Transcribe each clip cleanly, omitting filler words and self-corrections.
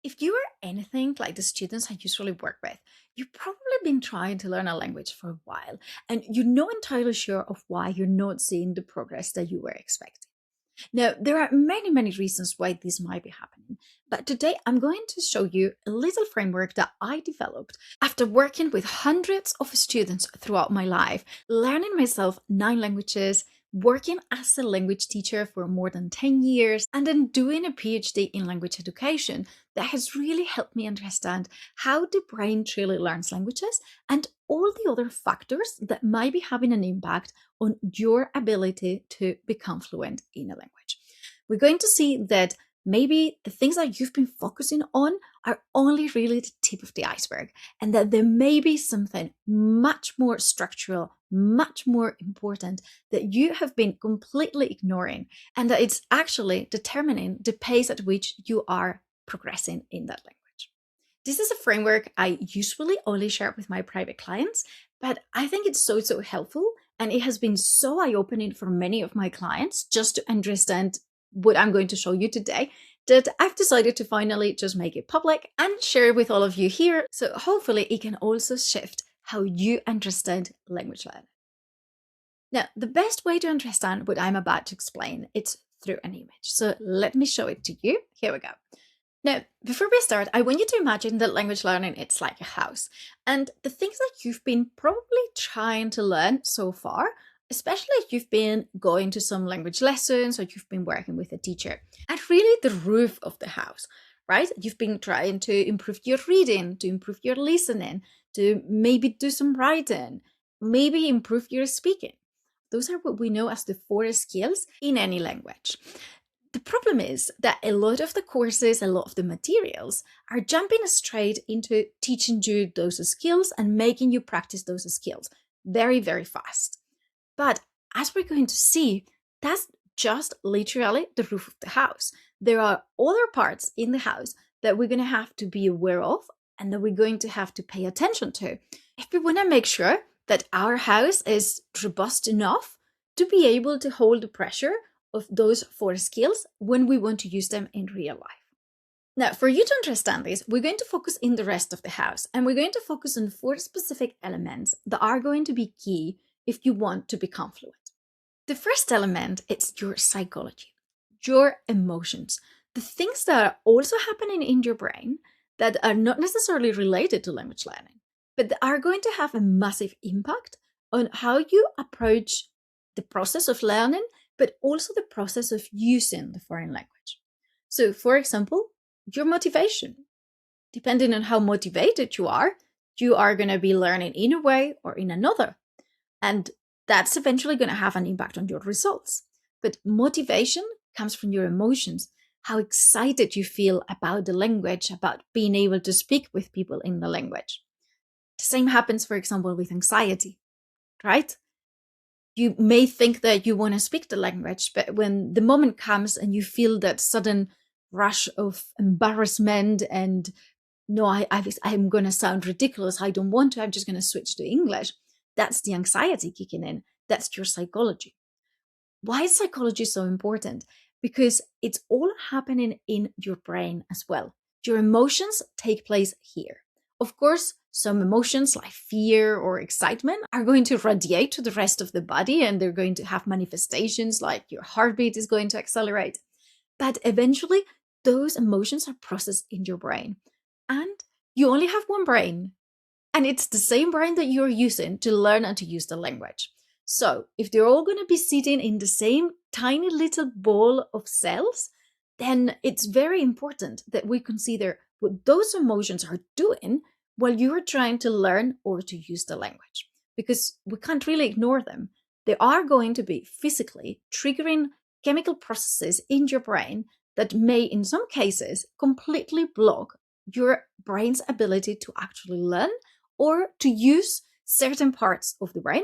If you are anything like the students I usually work with, you've probably been trying to learn a language for a while, and you're not entirely sure of why you're not seeing the progress that you were expecting. Now, there are many, many reasons why this might be happening, but today I'm going to show you a little framework that I developed after working with hundreds of students throughout my life, learning myself 9 languages, working as a language teacher for more than 10 years, and then doing a PhD in language education that has really helped me understand how the brain truly learns languages and all the other factors that might be having an impact on your ability to become fluent in a language. We're going to see that maybe the things that you've been focusing on are only really the tip of the iceberg, and that there may be something much more structural, much more important that you have been completely ignoring, and that it's actually determining the pace at which you are progressing in that language. This is a framework I usually only share with my private clients, but I think it's so helpful. And it has been so eye-opening for many of my clients just to understand what I'm going to show you today that I've decided to finally just make it public and share it with all of you here. So hopefully it can also shift how you understand language learning. Now, the best way to understand what I'm about to explain is through an image. So let me show it to you. Here we go. Now, before we start, I want you to imagine that language learning it's like a house. And the things that you've been probably trying to learn so far, especially if you've been going to some language lessons or you've been working with a teacher, are really the roof of the house, right? You've been trying to improve your reading, to improve your listening, to maybe do some writing, maybe improve your speaking. Those are what we know as the 4 skills in any language. The problem is that a lot of the courses, a lot of the materials are jumping straight into teaching you those skills and making you practice those skills very, very fast. But as we're going to see, that's just literally the roof of the house. There are other parts in the house that we're going to have to be aware of and that we're going to have to pay attention to if we want to make sure that our house is robust enough to be able to hold the pressure of those 4 skills when we want to use them in real life. Now, for you to understand this, we're going to focus in the rest of the house, and we're going to focus on 4 specific elements that are going to be key if you want to become fluent. The first element is your psychology, your emotions, the things that are also happening in your brain that are not necessarily related to language learning, but that are going to have a massive impact on how you approach the process of learning, but also the process of using the foreign language. So, for example, your motivation. Depending on how motivated you are going to be learning in a way or in another. And that's eventually going to have an impact on your results. But motivation comes from your emotions, how excited you feel about the language, about being able to speak with people in the language. The same happens, for example, with anxiety, right? You may think that you want to speak the language, but when the moment comes and you feel that sudden rush of embarrassment and no, I'm going to sound ridiculous. I don't want to. I'm just going to switch to English. That's the anxiety kicking in. That's your psychology. Why is psychology so important? Because it's all happening in your brain as well. Your emotions take place here. Of course, some emotions like fear or excitement are going to radiate to the rest of the body and they're going to have manifestations like your heartbeat is going to accelerate. But eventually, those emotions are processed in your brain. And you only have one brain. And it's the same brain that you're using to learn and to use the language. So if they're all going to be sitting in the same tiny little ball of cells, then it's very important that we consider what those emotions are doing while you are trying to learn or to use the language, because we can't really ignore them. They are going to be physically triggering chemical processes in your brain that may, in some cases, completely block your brain's ability to actually learn or to use certain parts of the brain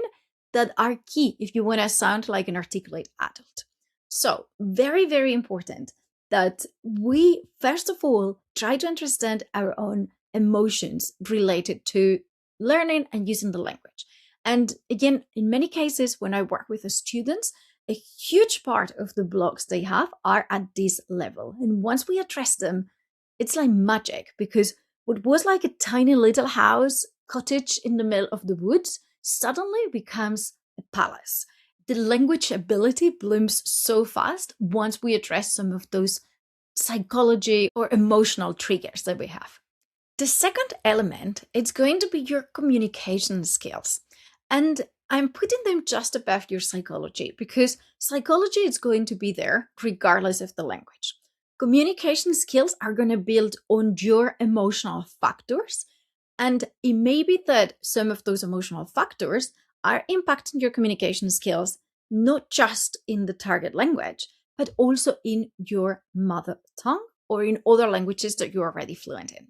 that are key if you want to sound like an articulate adult. So, very, very important that we, first of all, try to understand our own emotions related to learning and using the language. And again, in many cases, when I work with the students, a huge part of the blocks they have are at this level. And once we address them, It's like magic because what was like a tiny little house, cottage in the middle of the woods, suddenly becomes a palace. The language ability blooms so fast once we address some of those psychology or emotional triggers that we have. The second element, it's going to be your communication skills. And I'm putting them just above your psychology because psychology is going to be there regardless of the language. Communication skills are going to build on your emotional factors. And it may be that some of those emotional factors are impacting your communication skills, not just in the target language, but also in your mother tongue or in other languages that you're already fluent in.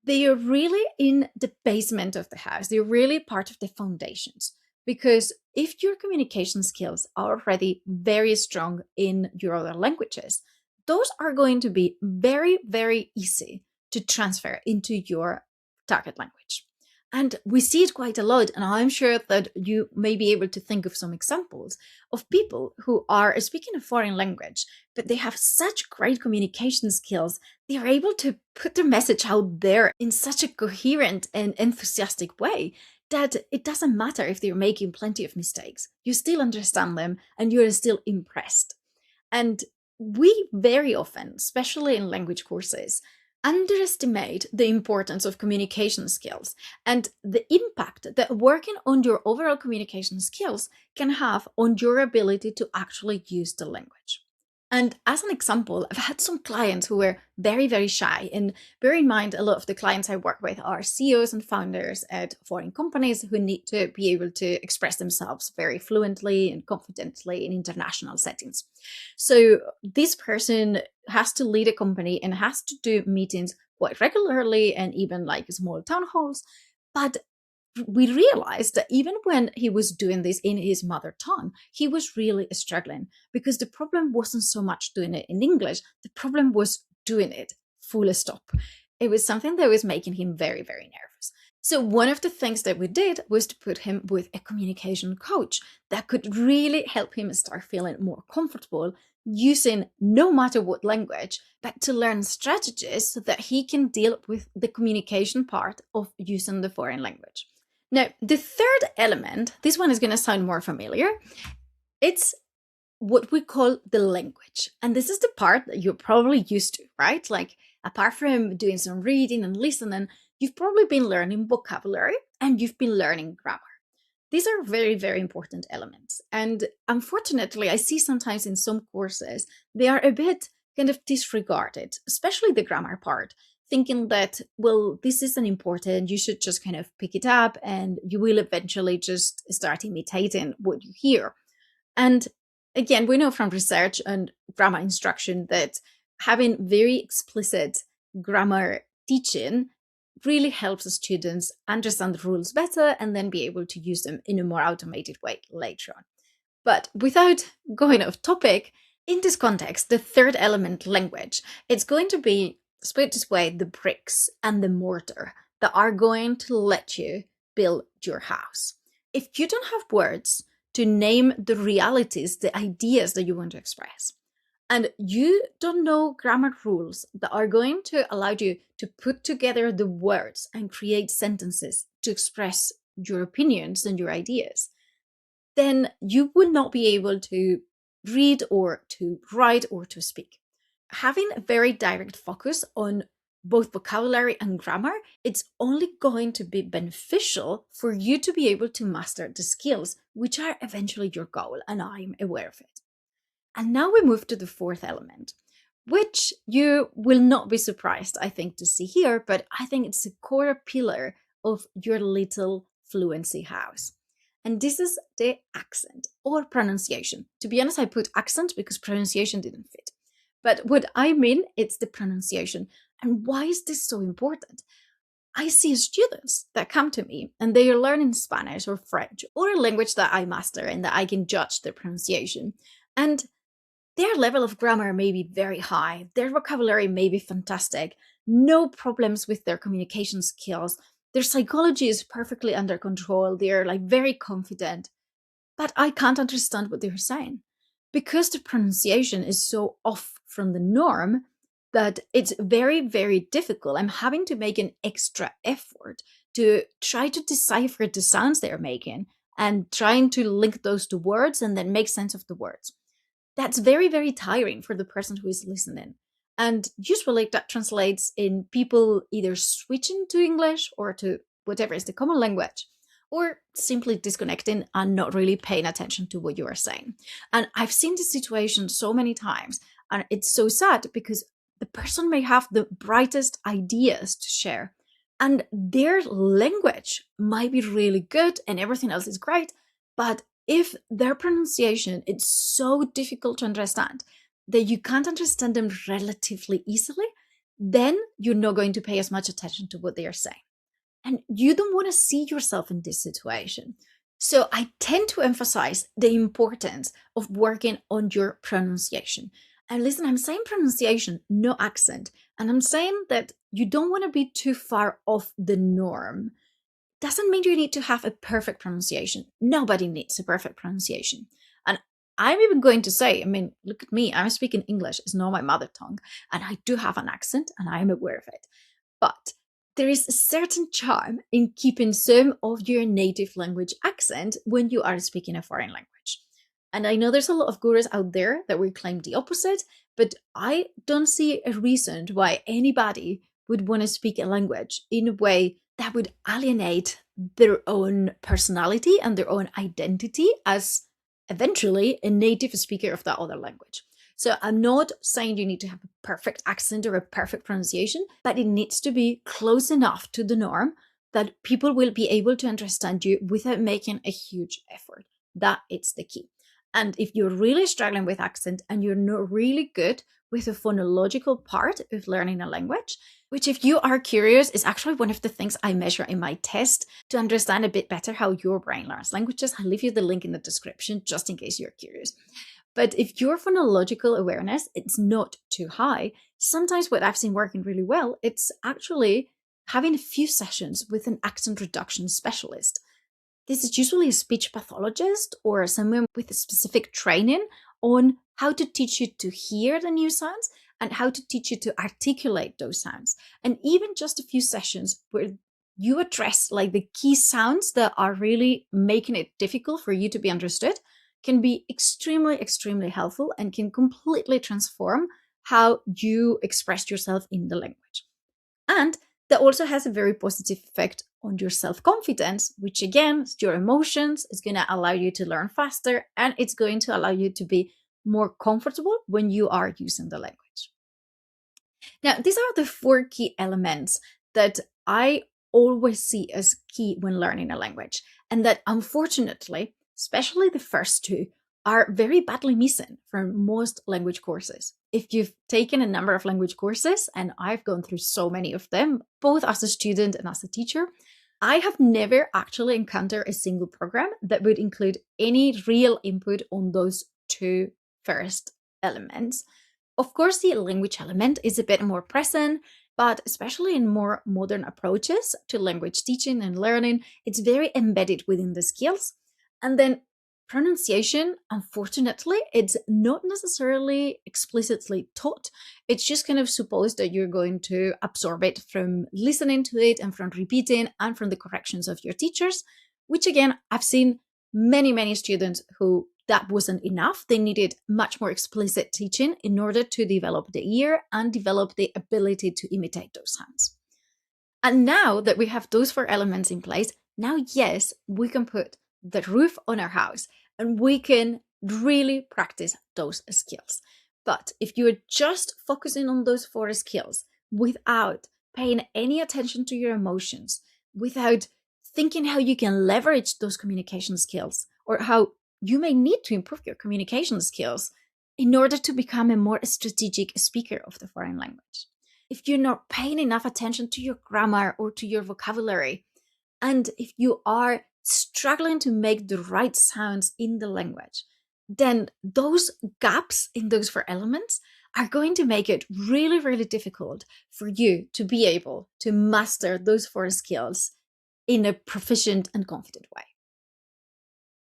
They are really in the basement of the house. They're really part of the foundations. Because if your communication skills are already very strong in your other languages, those are going to be very, very easy to transfer into your target language. And we see it quite a lot. And I'm sure that you may be able to think of some examples of people who are speaking a foreign language, but they have such great communication skills. They are able to put their message out there in such a coherent and enthusiastic way that it doesn't matter if they're making plenty of mistakes. You still understand them and you're still impressed. And we very often, especially in language courses, underestimate the importance of communication skills and the impact that working on your overall communication skills can have on your ability to actually use the language. And as an example, I've had some clients who were very, very shy. And bear in mind, a lot of the clients I work with are CEOs and founders at foreign companies who need to be able to express themselves very fluently and confidently in international settings. So this person has to lead a company and has to do meetings quite regularly and even like small town halls. But we realized that even when he was doing this in his mother tongue, he was really struggling because the problem wasn't so much doing it in English. The problem was doing it full stop. It was something that was making him very, very nervous. So one of the things that we did was to put him with a communication coach that could really help him start feeling more comfortable using no matter what language, but to learn strategies so that he can deal with the communication part of using the foreign language. Now, the third element, this one is going to sound more familiar. It's what we call the language. And this is the part that you're probably used to, right? Like, apart from doing some reading and listening, you've probably been learning vocabulary and you've been learning grammar. These are very, very important elements. And unfortunately, I see sometimes in some courses, they are a bit kind of disregarded, especially the grammar part, thinking that, well, this isn't important. You should just kind of pick it up and you will eventually just start imitating what you hear. And again, we know from research and grammar instruction that having very explicit grammar teaching really helps the students understand the rules better and then be able to use them in a more automated way later on. But without going off topic, in this context, the third element, language, it's going to be, let's put it this way, the bricks and the mortar that are going to let you build your house. If you don't have words to name the realities, the ideas that you want to express, and you don't know grammar rules that are going to allow you to put together the words and create sentences to express your opinions and your ideas, then you will not be able to read or to write or to speak. Having a very direct focus on both vocabulary and grammar, it's only going to be beneficial for you to be able to master the skills, which are eventually your goal, and I'm aware of it. And now we move to the fourth element, which you will not be surprised, I think, to see here, but I think it's a core pillar of your little fluency house. And this is the accent or pronunciation. To be honest, I put accent because pronunciation didn't fit. But what I mean, it's the pronunciation. And why is this so important? I see students that come to me and they are learning Spanish or French or a language that I master and that I can judge their pronunciation. And their level of grammar may be very high. Their vocabulary may be fantastic. No problems with their communication skills. Their psychology is perfectly under control. They're like very confident. But I can't understand what they're saying. Because the pronunciation is so off from the norm, that it's very, very difficult. I'm having to make an extra effort to try to decipher the sounds they're making and trying to link those to words and then make sense of the words. That's very, very tiring for the person who is listening. And usually that translates in people either switching to English or to whatever is the common language, or simply disconnecting and not really paying attention to what you are saying. And I've seen this situation so many times, and it's so sad because the person may have the brightest ideas to share, and their language might be really good and everything else is great, but if their pronunciation is so difficult to understand that you can't understand them relatively easily, then you're not going to pay as much attention to what they are saying. And you don't want to see yourself in this situation. So I tend to emphasize the importance of working on your pronunciation. And listen, I'm saying pronunciation, no accent. And I'm saying that you don't want to be too far off the norm. Doesn't mean you need to have a perfect pronunciation. Nobody needs a perfect pronunciation. And I'm even going to say, I mean, look at me, I'm speaking English, it's not my mother tongue, and I do have an accent, and I am aware of it. But there is a certain charm in keeping some of your native language accent when you are speaking a foreign language. And I know there's a lot of gurus out there that will claim the opposite, but I don't see a reason why anybody would want to speak a language in a way that would alienate their own personality and their own identity as eventually a native speaker of that other language. So I'm not saying you need to have a perfect accent or a perfect pronunciation, but it needs to be close enough to the norm that people will be able to understand you without making a huge effort. That is the key. And if you're really struggling with accent and you're not really good with the phonological part of learning a language, which if you are curious is actually one of the things I measure in my test to understand a bit better how your brain learns languages. I'll leave you the link in the description just in case you're curious. But if your phonological awareness is not too high, sometimes what I've seen working really well, it's actually having a few sessions with an accent reduction specialist. This is usually a speech pathologist or someone with a specific training on how to teach you to hear the new sounds and how to teach you to articulate those sounds. And even just a few sessions where you address like the key sounds that are really making it difficult for you to be understood can be extremely, extremely helpful and can completely transform how you express yourself in the language. And that also has a very positive effect on your self-confidence, which again, your emotions is going to allow you to learn faster and it's going to allow you to be more comfortable when you are using the language. Now, these are the 4 key elements that I always see as key when learning a language, and that unfortunately, especially the first 2, are very badly missing from most language courses. If you've taken a number of language courses, and I've gone through so many of them, both as a student and as a teacher, I have never actually encountered a single program that would include any real input on those 2 first elements. Of course, the language element is a bit more present, but especially in more modern approaches to language teaching and learning, it's very embedded within the skills. And then pronunciation, unfortunately, it's not necessarily explicitly taught. It's just kind of supposed that you're going to absorb it from listening to it and from repeating and from the corrections of your teachers, which again, I've seen many, many students who that wasn't enough. They needed much more explicit teaching in order to develop the ear and develop the ability to imitate those sounds. And now that we have those 4 elements in place, now, yes, we can put the roof on our house and we can really practice those skills. But if you're just focusing on those 4 skills without paying any attention to your emotions, without thinking how you can leverage those communication skills or how you may need to improve your communication skills in order to become a more strategic speaker of the foreign language, if you're not paying enough attention to your grammar or to your vocabulary, and if you are struggling to make the right sounds in the language, then those gaps in those 4 elements are going to make it really, really difficult for you to be able to master those 4 skills in a proficient and confident way.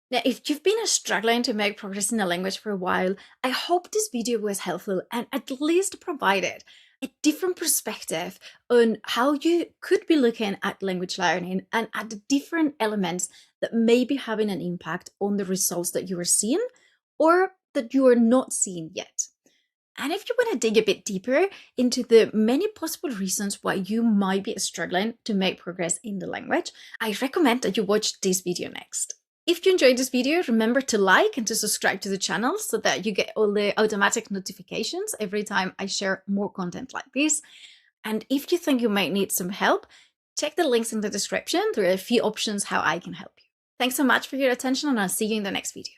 Now, if you've been struggling to make progress in a language for a while, I hope this video was helpful and at least provided a different perspective on how you could be looking at language learning and at the different elements that may be having an impact on the results that you are seeing or that you are not seeing yet. And if you want to dig a bit deeper into the many possible reasons why you might be struggling to make progress in the language, I recommend that you watch this video next. If you enjoyed this video, remember to like and to subscribe to the channel so that you get all the automatic notifications every time I share more content like this. And if you think you might need some help, check the links in the description. There are a few options how I can help you. Thanks so much for your attention, and I'll see you in the next video.